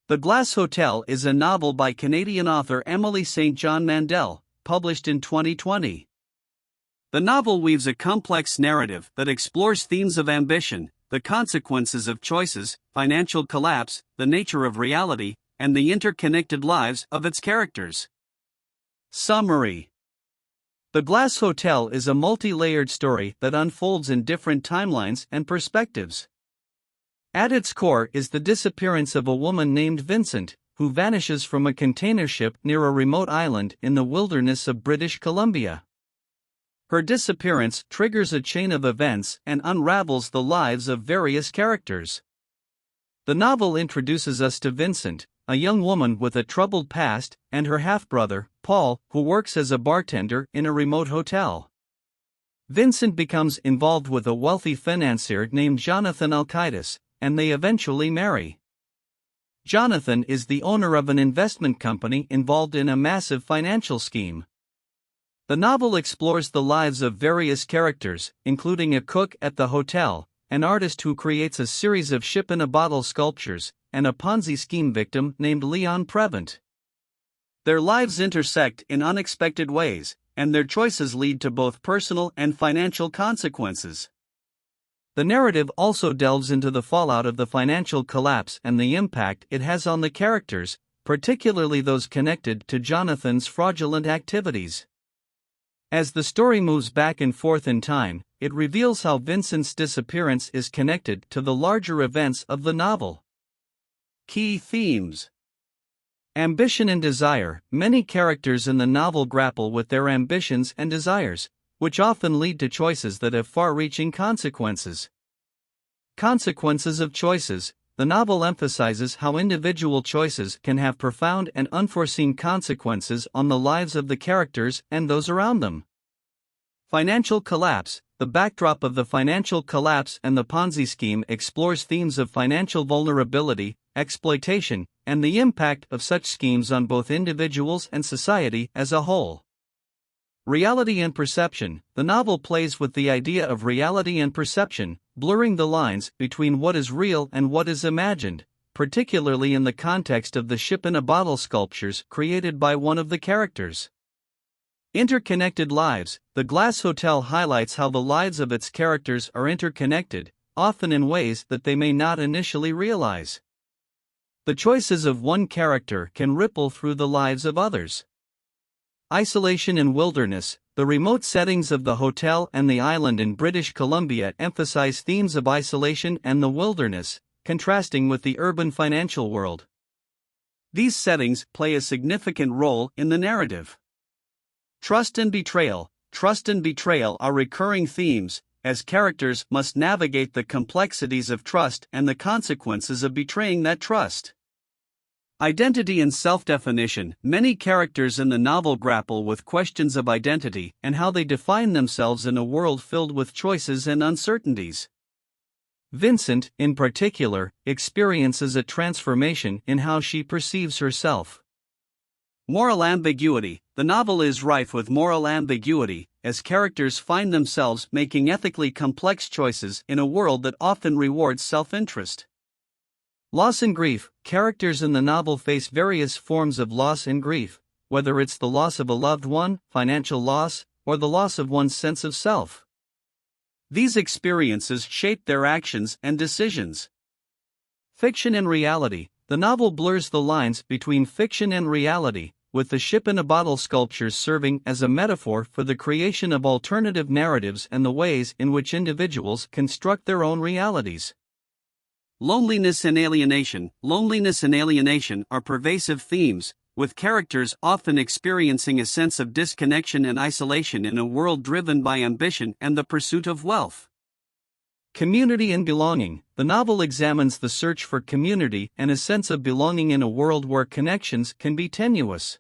The Glass Hotel is a novel by Canadian author Emily St. John Mandel, published in 2020. The novel weaves a complex narrative that explores themes of ambition, the consequences of choices, financial collapse, the nature of reality, and the interconnected lives of its characters. Summary: The Glass Hotel is a multi-layered story that unfolds in different timelines and perspectives. At its core is the disappearance of a woman named Vincent, who vanishes from a container ship near a remote island in the wilderness of British Columbia. Her disappearance triggers a chain of events and unravels the lives of various characters. The novel introduces us to Vincent, a young woman with a troubled past, and her half-brother, Paul, who works as a bartender in a remote hotel. Vincent becomes involved with a wealthy financier named Jonathan Alcides, and they eventually marry. Jonathan is the owner of an investment company involved in a massive financial scheme. The novel explores the lives of various characters, including a cook at the hotel, an artist who creates a series of ship-in-a-bottle sculptures, and a Ponzi scheme victim named Leon Prevent. Their lives intersect in unexpected ways, and their choices lead to both personal and financial consequences. The narrative also delves into the fallout of the financial collapse and the impact it has on the characters, particularly those connected to Jonathan's fraudulent activities. As the story moves back and forth in time, it reveals how Vincent's disappearance is connected to the larger events of the novel. Key themes: ambition and desire. Many characters in the novel grapple with their ambitions and desires, which often lead to choices that have far-reaching consequences. Consequences of choices. The novel emphasizes how individual choices can have profound and unforeseen consequences on the lives of the characters and those around them. Financial collapse. The backdrop of the financial collapse and the Ponzi scheme explores themes of financial vulnerability, exploitation, and the impact of such schemes on both individuals and society as a whole. Reality and perception. The novel plays with the idea of reality and perception, blurring the lines between what is real and what is imagined, particularly in the context of the ship-in-a-bottle sculptures created by one of the characters. Interconnected lives. The Glass Hotel highlights how the lives of its characters are interconnected, often in ways that they may not initially realize. The choices of one character can ripple through the lives of others. Isolation and wilderness. The remote settings of the hotel and the island in British Columbia emphasize themes of isolation and the wilderness, contrasting with the urban financial world. These settings play a significant role in the narrative. Trust and betrayal. Trust and betrayal are recurring themes, as characters must navigate the complexities of trust and the consequences of betraying that trust. Identity and self-definition. Many characters in the novel grapple with questions of identity and how they define themselves in a world filled with choices and uncertainties. Vincent, in particular, experiences a transformation in how she perceives herself. Moral ambiguity. The novel is rife with moral ambiguity, as characters find themselves making ethically complex choices in a world that often rewards self-interest. Loss and grief. Characters in the novel face various forms of loss and grief, whether it's the loss of a loved one, financial loss, or the loss of one's sense of self. These experiences shape their actions and decisions. Fiction and reality. The novel blurs the lines between fiction and reality, with the ship-in-a-bottle sculptures serving as a metaphor for the creation of alternative narratives and the ways in which individuals construct their own realities. Loneliness and alienation. Loneliness and alienation are pervasive themes, with characters often experiencing a sense of disconnection and isolation in a world driven by ambition and the pursuit of wealth. Community and belonging. The novel examines the search for community and a sense of belonging in a world where connections can be tenuous.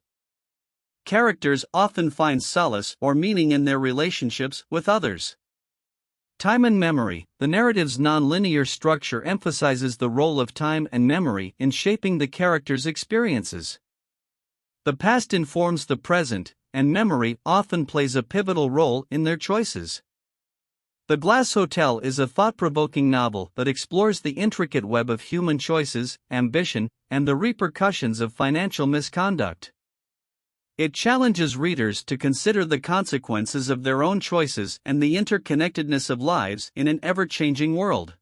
Characters often find solace or meaning in their relationships with others. Time and memory. The narrative's non-linear structure emphasizes the role of time and memory in shaping the characters' experiences. The past informs the present, and memory often plays a pivotal role in their choices. The Glass Hotel is a thought-provoking novel that explores the intricate web of human choices, ambition, and the repercussions of financial misconduct. It challenges readers to consider the consequences of their own choices and the interconnectedness of lives in an ever-changing world.